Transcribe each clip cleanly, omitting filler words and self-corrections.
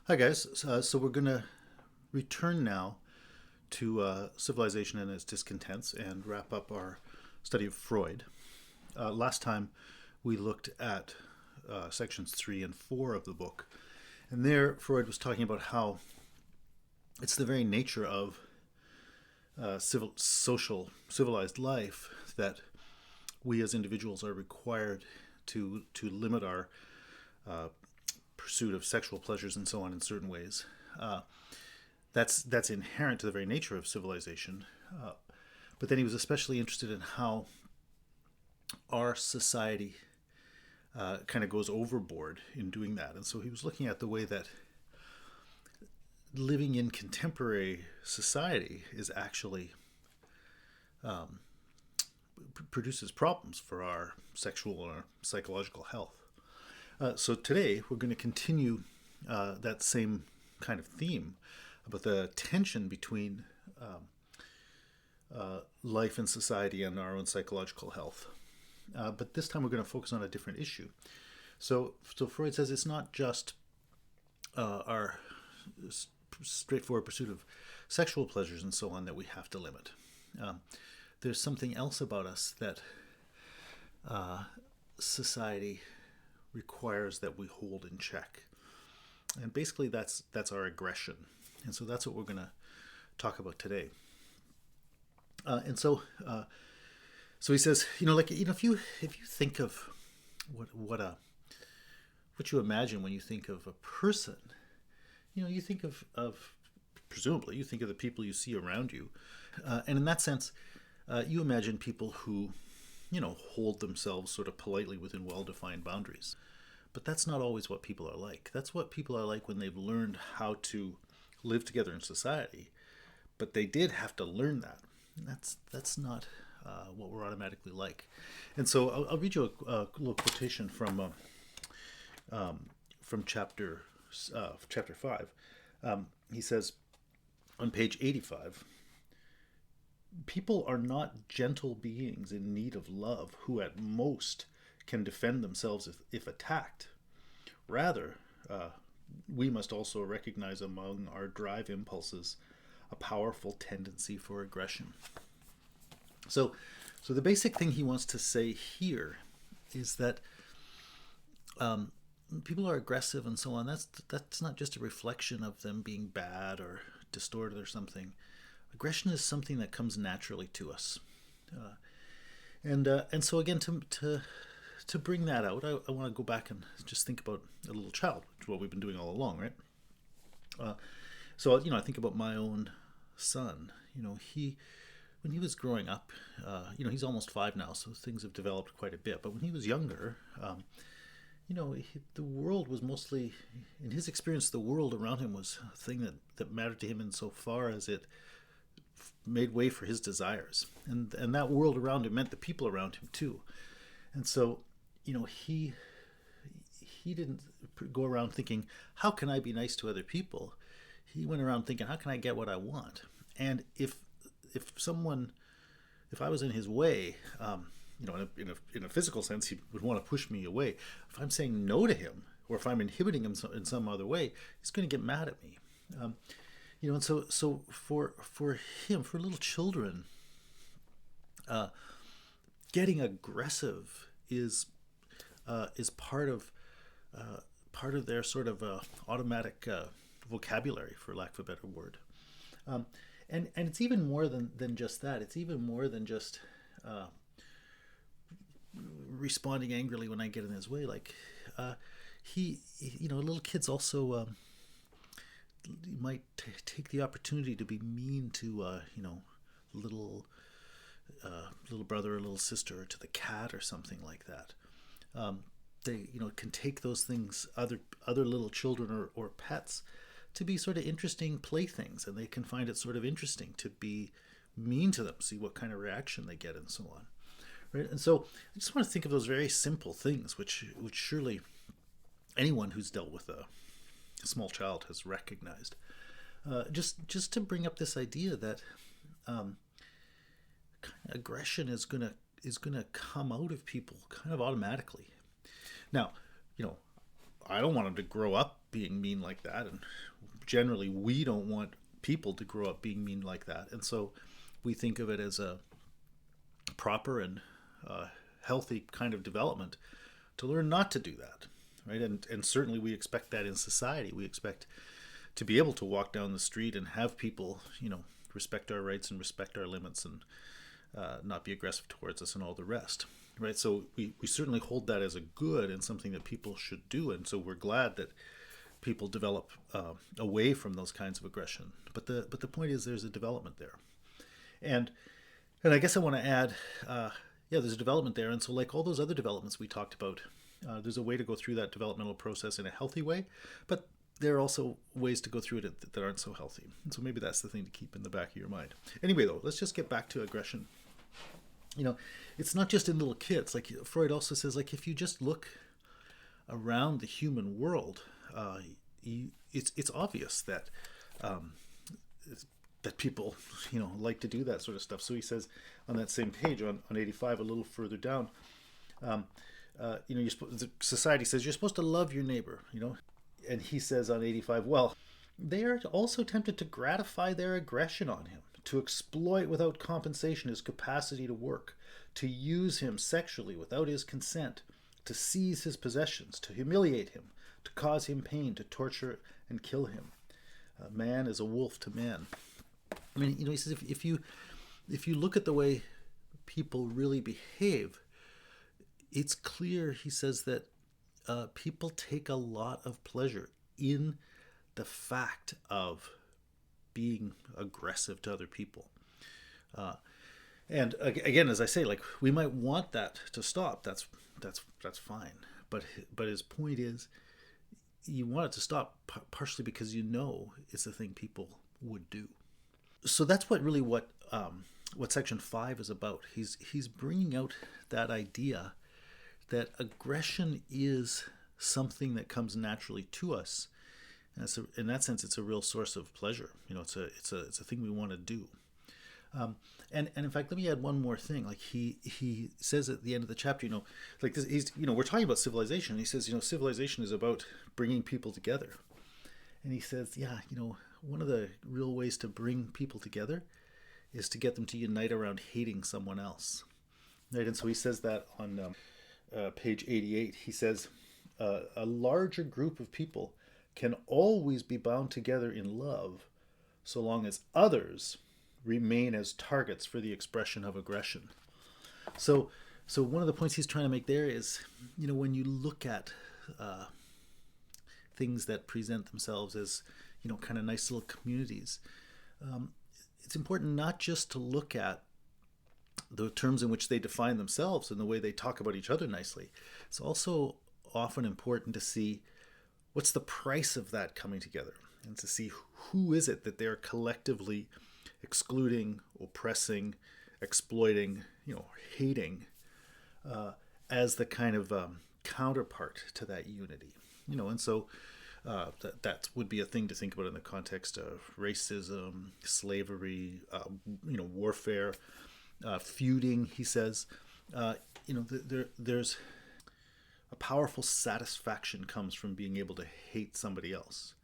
Hi, guys. So we're going to return now to civilization and its discontents and wrap up our study of Freud. Last time we looked at sections 3 and 4 of the book. And there, Freud was talking about how it's the very nature of civilized life that we as individuals are required to limit our uh, pursuit of sexual pleasures and so on in certain ways. That's inherent to the very nature of civilization. But then he was especially interested in how our society kind of goes overboard in doing that. And so he was looking at the way that living in contemporary society is actually produces problems for our sexual and our psychological health. So today we're going to continue that same kind of theme about the tension between life and society and our own psychological health. But this time we're going to focus on a different issue. So Freud says it's not just our straightforward pursuit of sexual pleasures and so on that we have to limit. There's something else about us that society requires that we hold in check. And basically that's our aggression. And so that's what we're going to talk about today. So he says, if you think of what you imagine when you think of a person, you think of presumably you think of the people you see around you, and in that sense, you imagine people who hold themselves sort of politely within well-defined boundaries. But that's not always what people are like. That's what people are like when they've learned how to live together in society. But they did have to learn that. That's not what we're automatically like. And so I'll read you a little quotation from chapter 5. He says on page 85, people are not gentle beings in need of love who at most can defend themselves if attacked. Rather, we must also recognize among our drive impulses a powerful tendency for aggression. So the basic thing he wants to say here is that people are aggressive and so on. That's not just a reflection of them being bad or distorted or something. Aggression is something that comes naturally to us, and so again to bring that out, I want to go back and just think about a little child, which is what we've been doing all along, right? So I think about my own son. He when he was growing up, he's almost 5 now, so things have developed quite a bit. But when he was younger, the world was mostly, in his experience, the world around him was a thing that mattered to him insofar as it made way for his desires, and that world around him meant the people around him too. And so, he didn't go around thinking, how can I be nice to other people? He went around thinking, how can I get what I want? And if I was in his way, in a physical sense, he would want to push me away. If I'm saying no to him, or if I'm inhibiting him in some other way, he's going to get mad at me. And so for him, for little children, getting aggressive is part of their sort of automatic vocabulary, for lack of a better word. And it's even more than just that. It's even more than just responding angrily when I get in his way. Like little kids also might take the opportunity to be mean to little brother or little sister, or to the cat or something like that. They can take those things, other little children or pets, to be sort of interesting playthings, and they can find it sort of interesting to be mean to them, see what kind of reaction they get, and so on. Right? And so I just want to think of those very simple things, which surely anyone who's dealt with a small child has recognized. Just to bring up this idea that aggression is gonna come out of people kind of automatically. Now, I don't want them to grow up being mean like that, and generally we don't want people to grow up being mean like that, and so we think of it as a proper and healthy kind of development to learn not to do that, right? And certainly we expect that in society. We expect to be able to walk down the street and have people, respect our rights and respect our limits, and not be aggressive towards us and all the rest, right? So we certainly hold that as a good and something that people should do, and so we're glad that people develop away from those kinds of aggression. But the point is, there's a development there, and I guess I want to add, there's a development there, and so like all those other developments we talked about, there's a way to go through that developmental process in a healthy way, but there are also ways to go through it that aren't so healthy. And so maybe that's the thing to keep in the back of your mind. Anyway, though, let's just get back to aggression. It's not just in little kids. Like Freud also says, like if you just look around the human world, it's obvious that that people, like to do that sort of stuff. So he says on that same page, on 85, a little further down, the society says you're supposed to love your neighbor, and he says on 85, well, they are also tempted to gratify their aggression on him, to exploit without compensation his capacity to work, to use him sexually without his consent, to seize his possessions, to humiliate him, to cause him pain, to torture and kill him. Man is a wolf to man. I mean, he says if you look at the way people really behave, it's clear, he says, that people take a lot of pleasure in the fact of being aggressive to other people. And again, as I say, like we might want that to stop. That's fine. But his point is, you want it to stop partially because it's the thing people would do. So that's what section 5 is about. He's bringing out that idea that aggression is something that comes naturally to us. And in that sense, it's a real source of pleasure. It's a thing we want to do. And in fact, let me add one more thing. Like he says at the end of the chapter, like this, we're talking about civilization. And he says, civilization is about bringing people together. And he says, one of the real ways to bring people together is to get them to unite around hating someone else. Right? And so he says that on page 88. He says, a larger group of people can always be bound together in love so long as others remain as targets for the expression of aggression. So one of the points he's trying to make there is, when you look at things that present themselves as, kind of nice little communities, it's important not just to look at the terms in which they define themselves and the way they talk about each other nicely. It's also often important to see what's the price of that coming together, and to see who is it that they're collectively excluding, oppressing, exploiting, hating, as the kind of counterpart to that unity. And so that would be a thing to think about in the context of racism, slavery, warfare, feuding. He says, there's a powerful satisfaction comes from being able to hate somebody else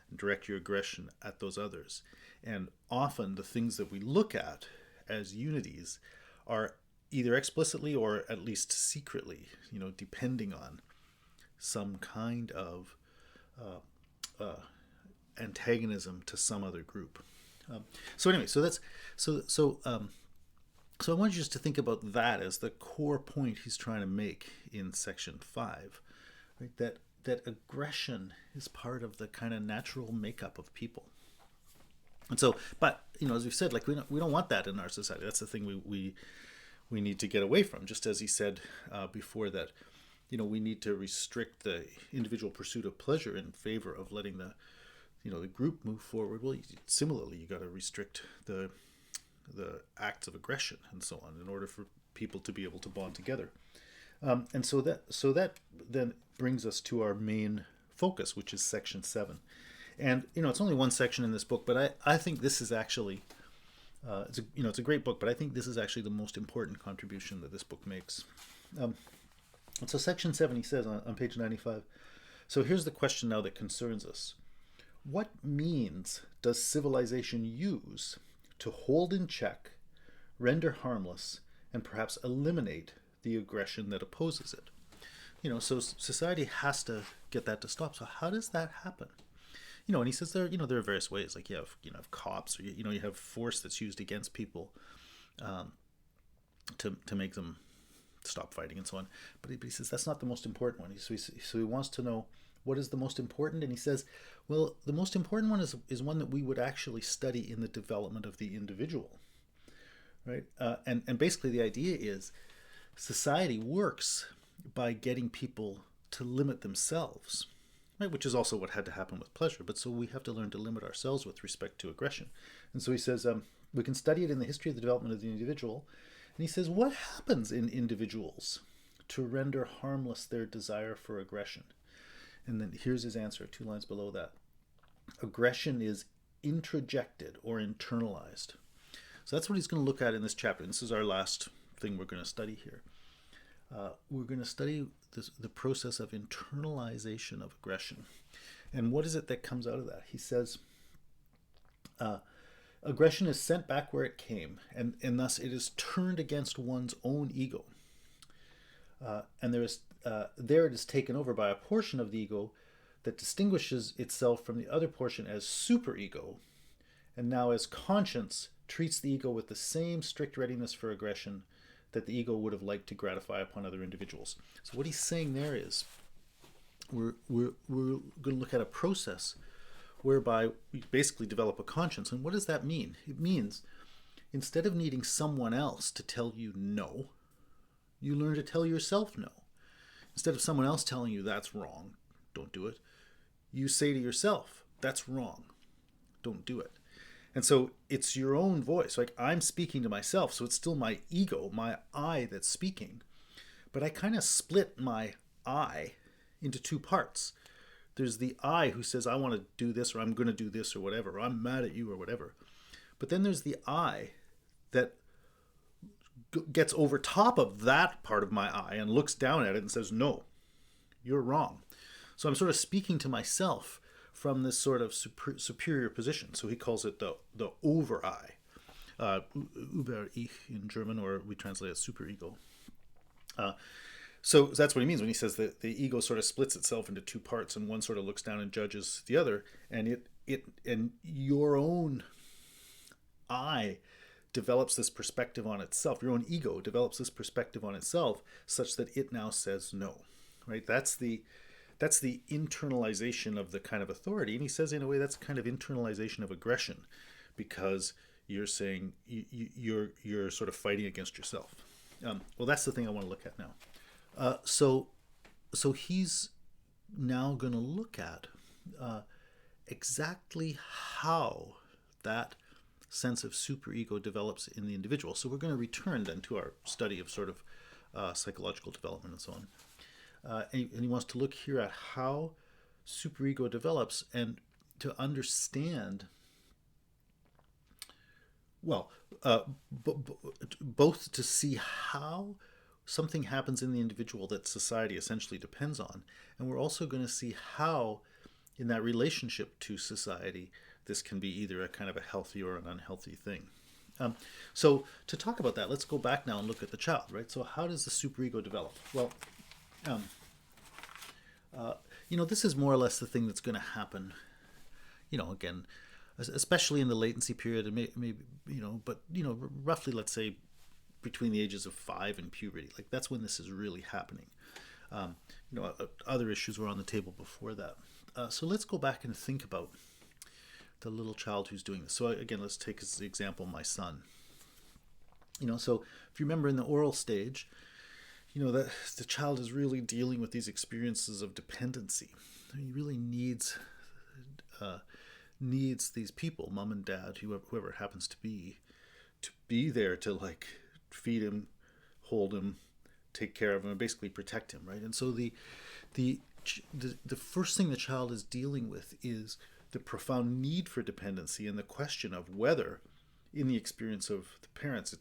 and direct your aggression at those others. And often the things that we look at as unities are either explicitly or at least secretly, depending on some kind of antagonism to some other group. So I want you just to think about that as the core point he's trying to make in section 5, right? That aggression is part of the kind of natural makeup of people. And so, but as we've said, like we don't want that in our society. That's the thing we need to get away from. Just as he said before, that we need to restrict the individual pursuit of pleasure in favor of letting the group move forward. Well, similarly, you got to restrict the acts of aggression and so on in order for people to be able to bond together. And so that then brings us to our main focus, which is section 7. And it's only one section in this book, but I think this is actually it's a great book, but I think this is actually the most important contribution that this book makes. And so section 7, he says on page 95, So here's the question now that concerns us. What means does civilization use to hold in check, render harmless, and perhaps eliminate the aggression that opposes it? So society has to get that to stop. So how does that happen? And he says there are various ways. Like you have cops, or you have force that's used against people to make them stop fighting and so on. But he says that's not the most important one. So he wants to know what is the most important, and he says, well, the most important one is one that we would actually study in the development of the individual, right? And basically the idea is society works by getting people to limit themselves, right? Which is also what had to happen with pleasure. But so we have to learn to limit ourselves with respect to aggression. And so he says we can study it in the history of the development of the individual. And he says, what happens in individuals to render harmless their desire for aggression? And then here's his answer, 2 lines below that. Aggression is introjected or internalized. So that's what he's going to look at in this chapter. And this is our last thing we're going to study here. We're going to study the process of internalization of aggression. And what is it that comes out of that? He says, aggression is sent back where it came, and thus it is turned against one's own ego. And there it is taken over by a portion of the ego that distinguishes itself from the other portion as superego, and now as conscience treats the ego with the same strict readiness for aggression that the ego would have liked to gratify upon other individuals. So what he's saying there is we're going to look at a process whereby we basically develop a conscience. And what does that mean? It means instead of needing someone else to tell you no, you learn to tell yourself no. Instead of someone else telling you that's wrong, don't do it, you say to yourself, that's wrong, don't do it. And so it's your own voice. Like I'm speaking to myself, so it's still my ego, my I that's speaking. But I kind of split my I into 2 parts. There's the I who says, I want to do this, or I'm going to do this, or whatever, or I'm mad at you, or whatever. But then there's the I that gets over top of that part of my I and looks down at it and says, no, you're wrong. So I'm sort of speaking to myself from this sort of superior position. So he calls it the over I, über ich in German, or we translate it superego. So that's what he means when he says that the ego sort of splits itself into 2 parts, and one sort of looks down and judges the other, and and your own I develops this perspective on itself. Your own ego develops this perspective on itself, such that it now says no. Right? That's the internalization of the kind of authority, and he says in a way that's kind of internalization of aggression, because you're saying you're sort of fighting against yourself. Well, that's the thing I want to look at now. So he's now going to look at exactly how that sense of superego develops in the individual. So we're going to return then to our study of sort of psychological development and so on. And he wants to look here at how superego develops, and to understand, well, both to see how something happens in the individual that society essentially depends on, and we're also going to see how, in that relationship to society, this can be either a kind of a healthy or an unhealthy thing. So to talk about that, let's go back now and look at the child, right? So how does the superego develop? Well, this is more or less the thing that's going to happen, again, especially in the latency period, and maybe, but, roughly, let's say, between the ages of 5 and puberty. Like, that's when this is really happening. Other issues were on the table before that. So let's go back and think about the little child who's doing this. So again, let's take as an example my son. So if you remember in the oral stage, that the child is really dealing with these experiences of dependency. He really needs these people, mom and dad, whoever it happens to be there to like feed him, hold him, take care of him, and basically protect him, right? And so the first thing the child is dealing with is the profound need for dependency, and the question of whether, in the experience of the parents,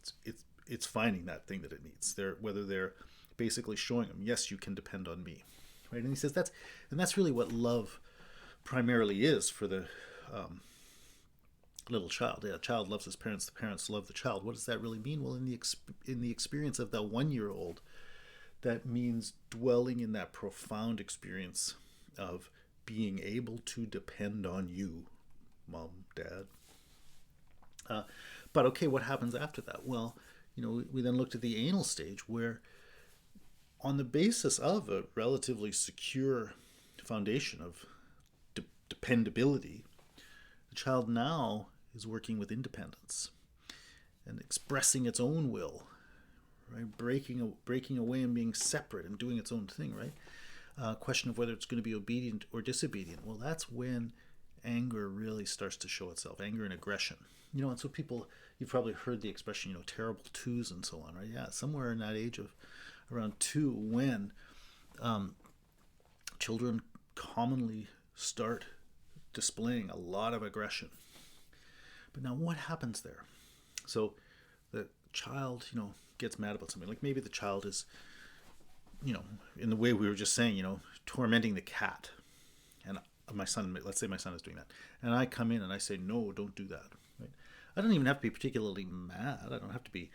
it's finding that thing that it needs. Whether they're basically showing them, yes, you can depend on me, right? And he says that's really what love primarily is for the little child. Yeah, a child loves his parents. The parents love the child. What does that really mean? Well, in the experience of the 1-year-old, that means dwelling in that profound experience of being able to depend on you, mom, dad. But okay, what happens after that? Well, we then looked at the anal stage where, on the basis of a relatively secure foundation of dependability, the child now is working with independence and expressing its own will, right? Breaking away and being separate and doing its own thing, right? Question of whether it's going to be obedient or disobedient. Well, that's when anger really starts to show itself, anger and aggression. And so you've probably heard the expression, terrible twos and so on, right? Yeah, somewhere in that age of around 2, when children commonly start displaying a lot of aggression. But now what happens there? So the child, gets mad about something. Like maybe the child is, in the way we were just saying, tormenting the cat. And let's say my son is doing that. And I come in and I say, no, don't do that. Right? I don't even have to be particularly mad. I don't have to be,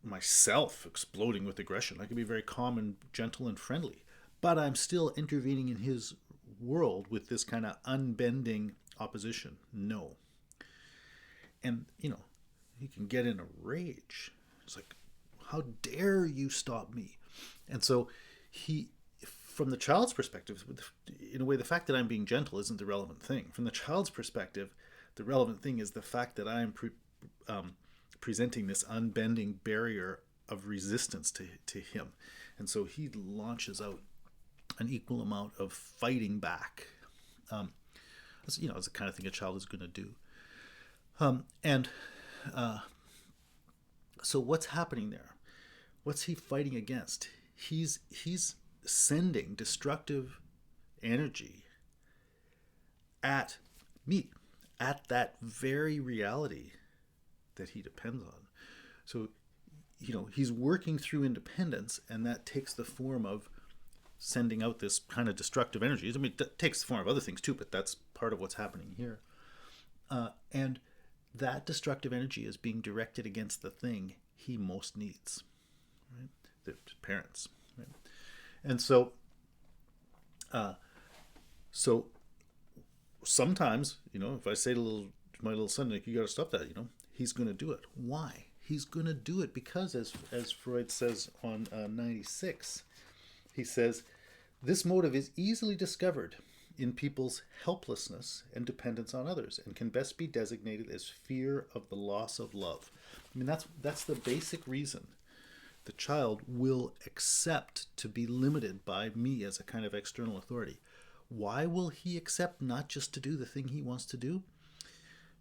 myself exploding with aggression. I can be very calm and gentle and friendly. But I'm still intervening in his world with this kind of unbending opposition. No. And, he can get in a rage. It's like, how dare you stop me? And so from the child's perspective, in a way, the fact that I'm being gentle isn't the relevant thing. From the child's perspective, the relevant thing is the fact that I'm presenting this unbending barrier of resistance to him. And so he launches out an equal amount of fighting back. It's the kind of thing a child is going to do. So what's happening there? What's he fighting against? He's sending destructive energy at me, at that very reality that he depends on. So, he's working through independence, and that takes the form of sending out this kind of destructive energy. I mean, it takes the form of other things too, but that's part of what's happening here. And that destructive energy is being directed against the thing he most needs, right? The parents, right? And so sometimes, if I say to my little son, like, you got to stop that, he's going to do it. Why? He's going to do it because, as Freud says on 96, he says, this motive is easily discovered in people's helplessness and dependence on others, and can best be designated as fear of the loss of love. I mean, that's the basic reason the child will accept to be limited by me as a kind of external authority. Why will he accept not just to do the thing he wants to do?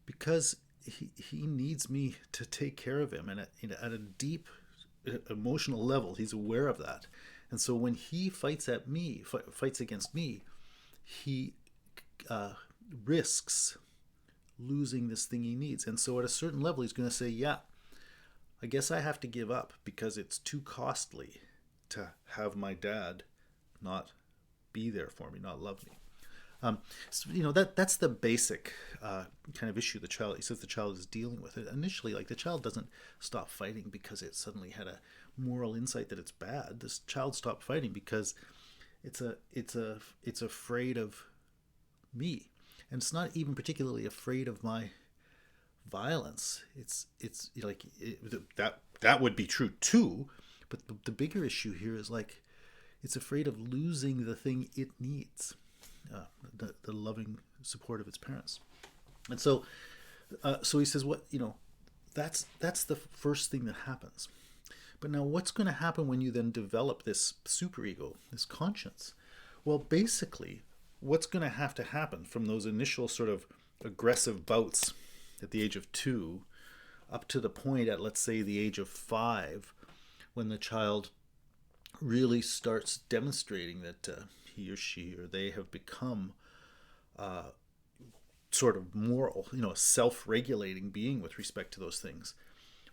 Because he needs me to take care of him, and at a deep emotional level, he's aware of that. And so when he fights against me, he risks losing this thing he needs. And so at a certain level, he's going to say, yeah, I guess I have to give up because it's too costly to have my dad not be there for me, not love me. So, that's the basic kind of issue he says the child is dealing with. It initially, like, the child doesn't stop fighting because it suddenly had a moral insight that it's bad. This child stopped fighting because it's afraid of me, and it's not even particularly afraid of my violence. It's that would be true too, but the bigger issue here is, like, it's afraid of losing the thing it needs, the loving support of its parents. And so he says, that's the first thing that happens. But now what's going to happen when you then develop this superego, this conscience? Well, basically, what's going to happen from those initial sort of aggressive bouts at the age of 2 up to the point at, let's say, the age of 5, when the child really starts demonstrating that he or she or they have become sort of moral, a self-regulating being with respect to those things.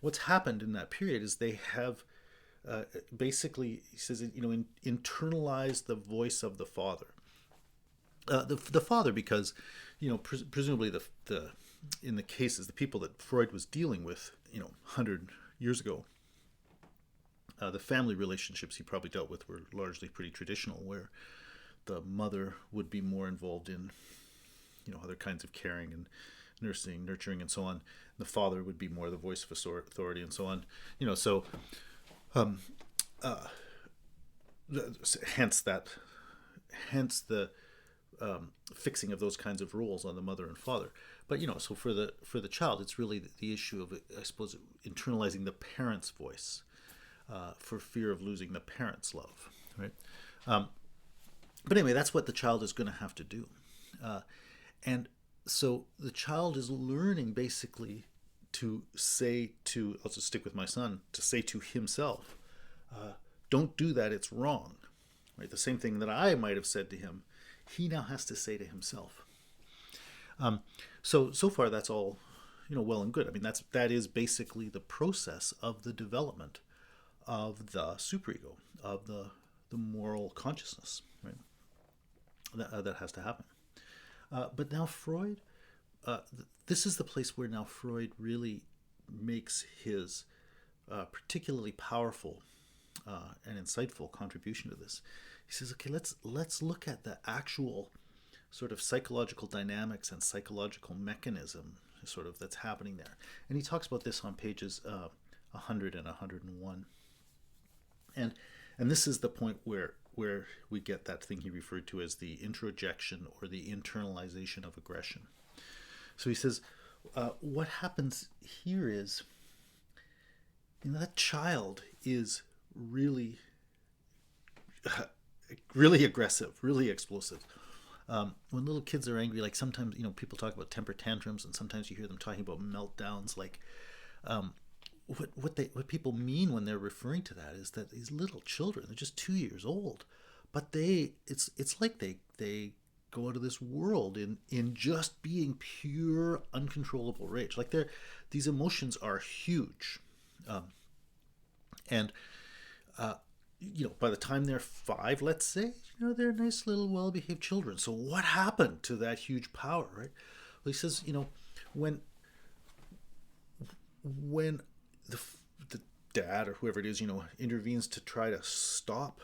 What's happened in that period is they have basically, he says, internalize the voice of the father. The father, because, presumably the in the cases, the people that Freud was dealing with, 100 years ago, the family relationships he probably dealt with were largely pretty traditional, where the mother would be more involved in, other kinds of caring and nursing, nurturing, and so on. The father would be more the voice of authority, and so on. So hence the fixing of those kinds of roles on the mother and father. But so for the child, it's really the issue of, I suppose, internalizing the parent's voice, for fear of losing the parent's love, right? But anyway, that's what the child is going to have to do. And so the child is learning basically to say to, I'll just stick with my son, to say to himself, don't do that, it's wrong. Right? The same thing that I might have said to him, he now has to say to himself. So far that's all, well and good. I mean, that is basically the process of the development of the superego, of the moral consciousness, right? That has to happen. But now Freud, this is the place where now Freud really makes his particularly powerful and insightful contribution to this. He says, okay, let's look at the actual sort of psychological dynamics and psychological mechanism sort of that's happening there. And he talks about this on pages 100 and 101. And this is the point where we get that thing he referred to as the introjection or the internalization of aggression. So he says, what happens here is, that child is really, really aggressive, really explosive. When little kids are angry, like sometimes, people talk about temper tantrums, and sometimes you hear them talking about meltdowns. Like, what people mean when they're referring to that is that these little children, they're just 2 years old, but it's like they go out of this world in just being pure uncontrollable rage. Like these emotions are huge, and by the time they're 5, let's say, they're nice little well-behaved children. So what happened to that huge power, right? Well, he says, when the dad or whoever it is, intervenes to try to stop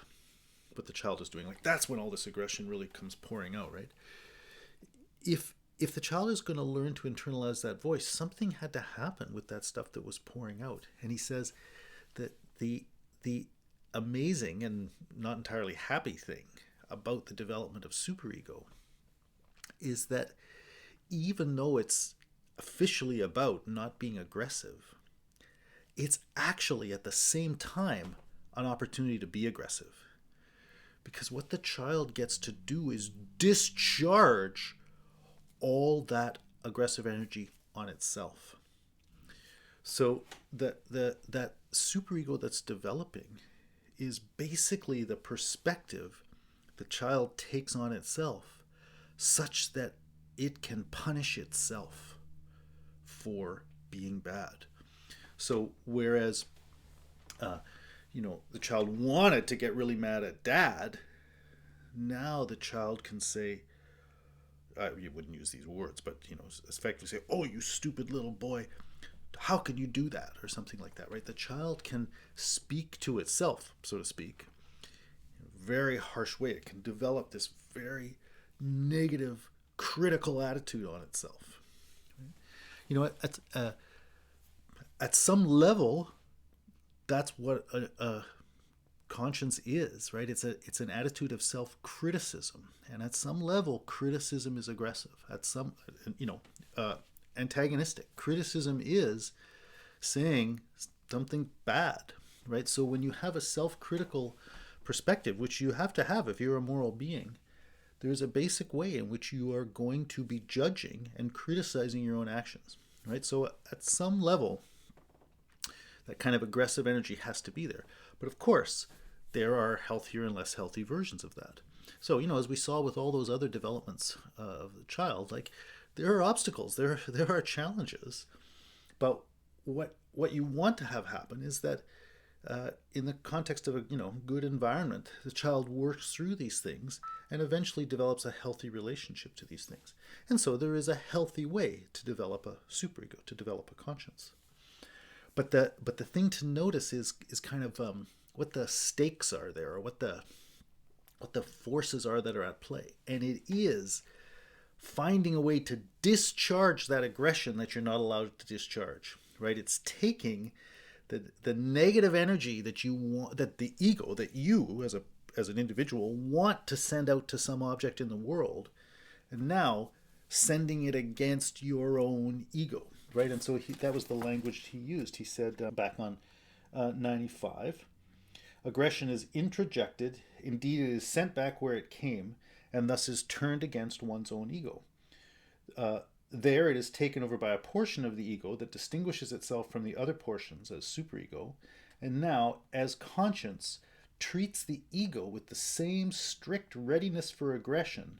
what the child is doing, like that's when all this aggression really comes pouring out, right? If the child is going to learn to internalize that voice, something had to happen with that stuff that was pouring out. And he says that the amazing and not entirely happy thing about the development of superego is that even though it's officially about not being aggressive, it's actually at the same time an opportunity to be aggressive. Because what the child gets to do is discharge all that aggressive energy on itself. So that superego that's developing is basically the perspective the child takes on itself, such that it can punish itself for being bad. So whereas the child wanted to get really mad at dad, now the child can say, you wouldn't use these words, but effectively say, "Oh, you stupid little boy, how can you do that?" or something like that, right? The child can speak to itself, so to speak, in a very harsh way. It can develop this very negative, critical attitude on itself. At some level, that's what a conscience is, right? It's an attitude of self-criticism, and at some level, criticism is aggressive. At some, antagonistic. Criticism is saying something bad, right? So when you have a self-critical perspective, which you have to have if you're a moral being, there's a basic way in which you are going to be judging and criticizing your own actions, right? So at some level, that kind of aggressive energy has to be there. But of course, there are healthier and less healthy versions of that. So, as we saw with all those other developments of the child, like there are obstacles, there are challenges. But what you want to have happen is that in the context of a good environment, the child works through these things and eventually develops a healthy relationship to these things. And so there is a healthy way to develop a superego, to develop a conscience. But the thing to notice is kind of what the stakes are there, or what the forces are that are at play. And it is finding a way to discharge that aggression that you're not allowed to discharge, right? It's taking the negative energy that you want, that the ego, that you as an individual want to send out to some object in the world, and now sending it against your own ego, right? And so that was the language he used. He said back on 95, aggression is introjected, indeed it is sent back where it came, and thus is turned against one's own ego. There it is taken over by a portion of the ego that distinguishes itself from the other portions as superego, and now, as conscience, treats the ego with the same strict readiness for aggression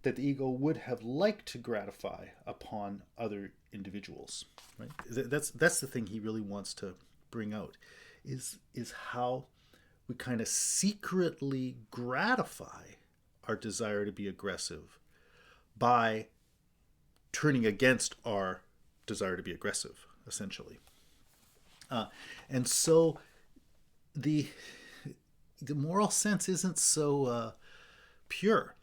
that the ego would have liked to gratify upon other individuals. Right? That's the thing he really wants to bring out, is how we kind of secretly gratify our desire to be aggressive by turning against our desire to be aggressive, essentially. And so the moral sense isn't so pure,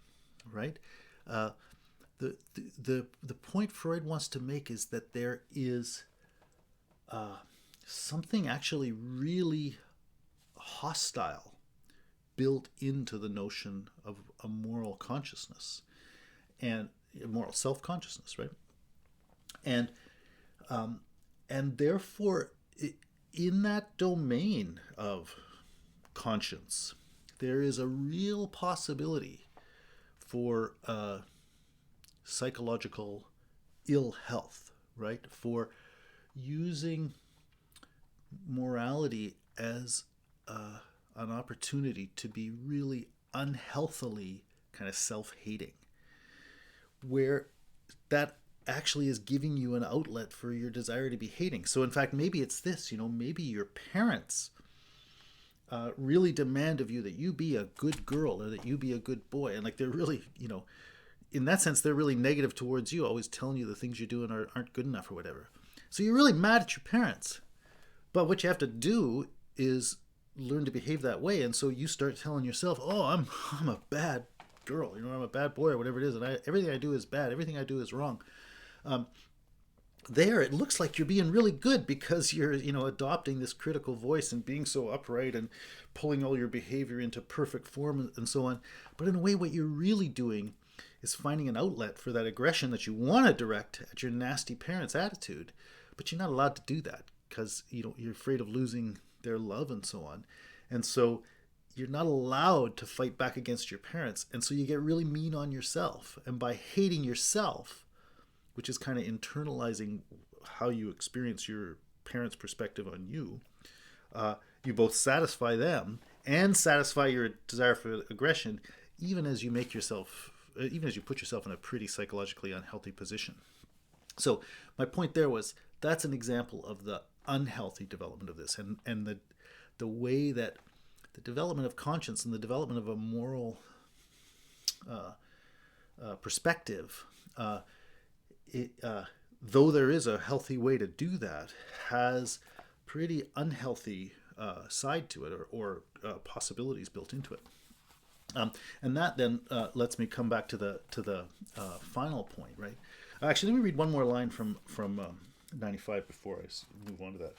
right? The point Freud wants to make is that there is something actually really hostile built into the notion of a moral consciousness and moral self-consciousness, right? And therefore, in that domain of conscience, there is a real possibility for psychological ill health, right? For using morality as an opportunity to be really unhealthily kind of self-hating, where that actually is giving you an outlet for your desire to be hating. So in fact, maybe it's this, maybe your parents really demand of you that you be a good girl or that you be a good boy. And like they're really, in that sense, they're really negative towards you, always telling you the things you're doing aren't good enough or whatever. So you're really mad at your parents. But what you have to do is learn to behave that way. And so you start telling yourself, oh, I'm a bad girl, I'm a bad boy or whatever it is, and everything I do is bad, everything I do is wrong. There it looks like you're being really good because you're adopting this critical voice and being so upright and pulling all your behavior into perfect form and so on. But in a way, what you're really doing is finding an outlet for that aggression that you want to direct at your nasty parents' attitude, but you're not allowed to do that because you're afraid of losing their love and so on. And so you're not allowed to fight back against your parents. And so you get really mean on yourself. And by hating yourself, which is kind of internalizing how you experience your parents' perspective on you, you both satisfy them and satisfy your desire for aggression, even as you put yourself in a pretty psychologically unhealthy position. So my point there was, that's an example of the unhealthy development of this, and the way that the development of conscience and the development of a moral perspective, though there is a healthy way to do that, has pretty unhealthy side to it, or possibilities built into it. And that then lets me come back to the final point, right? Actually, let me read one more line from 95 before I move on to that.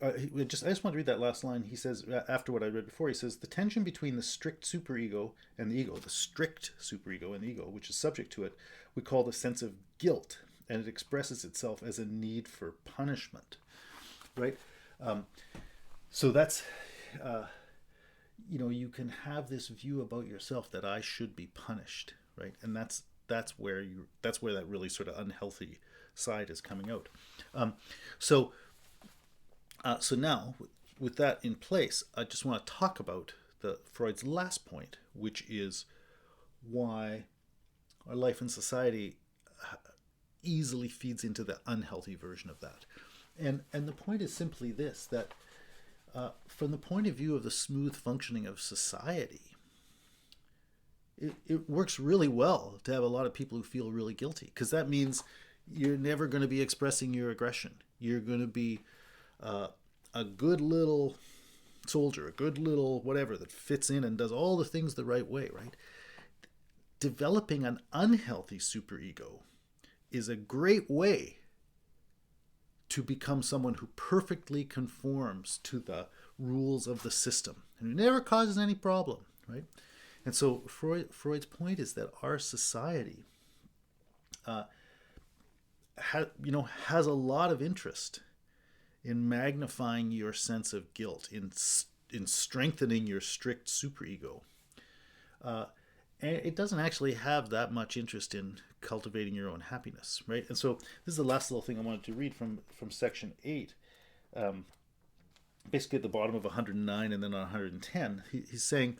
I just want to read that last line. He says, after what I read before, he says, the tension between the strict superego and the ego, the strict superego and the ego, which is subject to it, we call the sense of guilt, and it expresses itself as a need for punishment, right? So that's, you can have this view about yourself that I should be punished, right? And that's where that really sort of unhealthy side is coming out. So now, with that in place, I just want to talk about Freud's last point, which is why our life in society easily feeds into the unhealthy version of that. And the point is simply this, that From the point of view of the smooth functioning of society, it works really well to have a lot of people who feel really guilty, because that means you're never going to be expressing your aggression. You're going to be uh, a good little soldier, a good little whatever that fits in and does all the things the right way, right? Developing an unhealthy superego is a great way to become someone who perfectly conforms to the rules of the system and who never causes any problem, right? And so Freud's point is that our society, uh, has a lot of interest in magnifying your sense of guilt, in strengthening your strict superego. Uh, and it doesn't actually have that much interest in cultivating your own happiness, right? And so this is the last little thing I wanted to read from section 8. Basically at the bottom of 109 and then on 110, he's saying,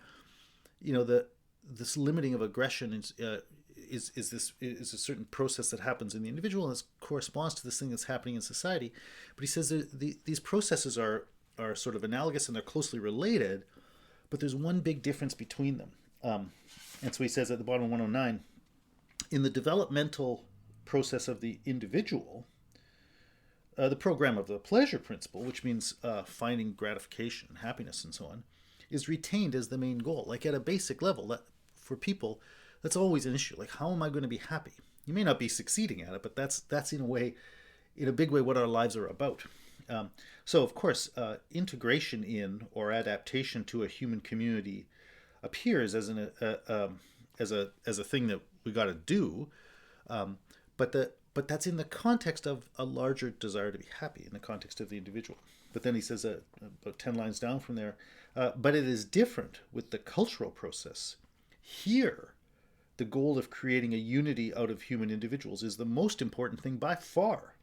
that this limiting of aggression is a certain process that happens in the individual, and this corresponds to this thing that's happening in society. But he says that these processes are sort of analogous and they're closely related, but there's one big difference between them. And so he says at the bottom of 109, in the developmental process of the individual, the program of the pleasure principle, which means finding gratification, happiness, and so on, is retained as the main goal. Like at a basic level, that for people, that's always an issue. Like, how am I going to be happy? You may not be succeeding at it, but that's in a big way, what our lives are about. So, of course, integration in or adaptation to a human community appears as a thing that we got to do, but that's in the context of a larger desire to be happy, in the context of the individual. But then he says about 10 lines down from there, but it is different with the cultural process. Here, the goal of creating a unity out of human individuals is the most important thing by far.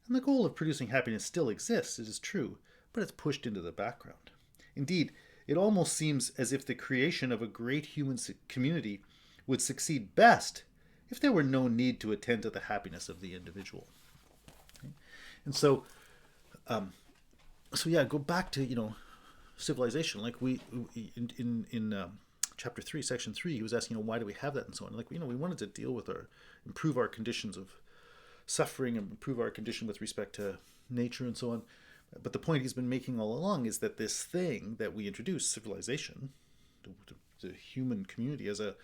And the goal of producing happiness still exists, it is true, but it's pushed into the background. Indeed, it almost seems as if the creation of a great human community would succeed best if there were no need to attend to the happiness of the individual. Okay? And so, go back to civilization. Like we in chapter 3, section 3, he was asking, why do we have that and so on. Like we wanted to deal with improve our conditions of suffering and improve our condition with respect to nature and so on. But the point he's been making all along is that this thing that we introduced, civilization, the human community, as a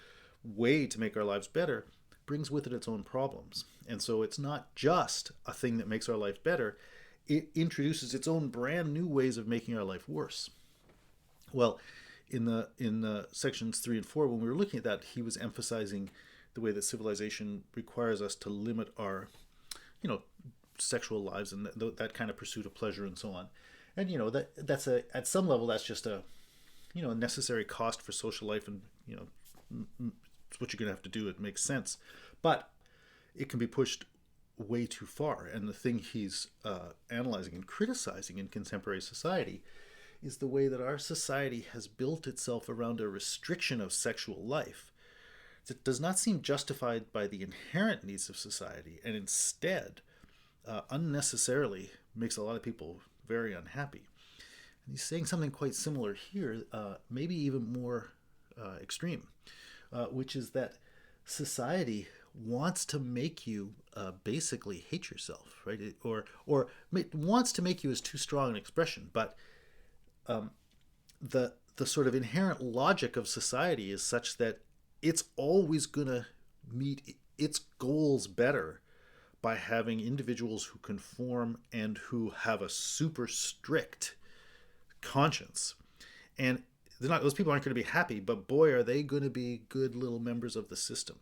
way to make our lives better, brings with it its own problems. And so it's not just a thing that makes our life better, it introduces its own brand new ways of making our life worse. Well, in the sections 3 and 4, when we were looking at that, he was emphasizing the way that civilization requires us to limit our, sexual lives and that kind of pursuit of pleasure and so on. And that's at some level that's just a necessary cost for social life, and it's what you're going to have to do. It makes sense, but it can be pushed way too far. And the thing he's analyzing and criticizing in contemporary society is the way that our society has built itself around a restriction of sexual life that does not seem justified by the inherent needs of society, and instead unnecessarily makes a lot of people very unhappy. And he's saying something quite similar here, maybe even more extreme, which is that society wants to make you basically hate yourself, right? Or wants to make you is too strong an expression, but the sort of inherent logic of society is such that it's always going to meet its goals better by having individuals who conform and who have a super strict conscience. And those people aren't going to be happy, but boy, are they going to be good little members of the system,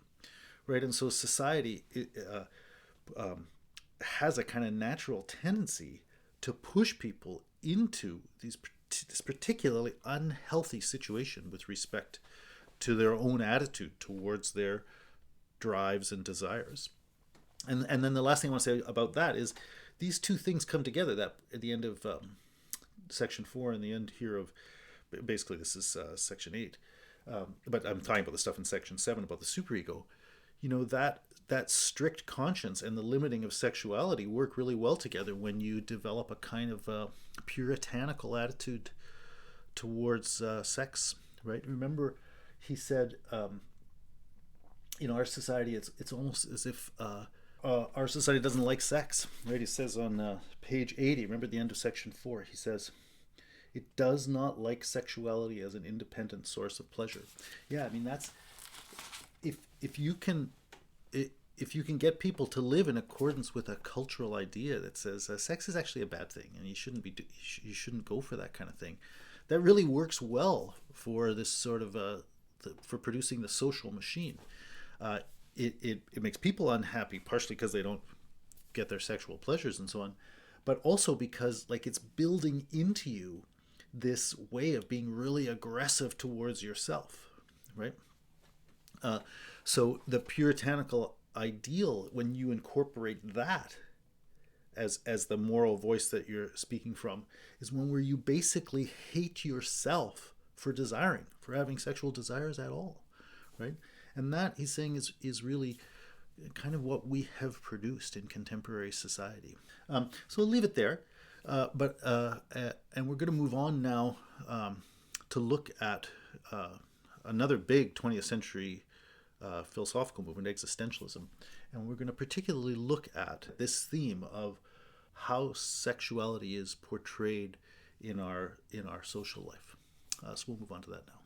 right? And so society has a kind of natural tendency to push people into this particularly unhealthy situation with respect to their own attitude towards their drives and desires. And then the last thing I want to say about that is these two things come together. That at the end of section 4 and the end here of basically this is section 8, but I'm talking about the stuff in section 7 about the superego. That that strict conscience and the limiting of sexuality work really well together when you develop a kind of puritanical attitude towards sex, right? Remember, he said, our society, it's almost as if our society doesn't like sex, right? He says on page 80, remember the end of section 4, he says, it does not like sexuality as an independent source of pleasure. Yeah, I mean, that's, if you can get people to live in accordance with a cultural idea that says sex is actually a bad thing and you shouldn't go for that kind of thing, that really works well for this sort of for producing the social machine. It makes people unhappy, partially because they don't get their sexual pleasures and so on, but also because it's building into you this way of being really aggressive towards yourself, right? So the puritanical ideal, when you incorporate that as the moral voice that you're speaking from, is one where you basically hate yourself for having sexual desires at all, right? And that, he's saying, is really kind of what we have produced in contemporary society. So we'll leave it there. And we're going to move on now to look at another big 20th century philosophical movement, existentialism. And we're going to particularly look at this theme of how sexuality is portrayed in our social life. So we'll move on to that now.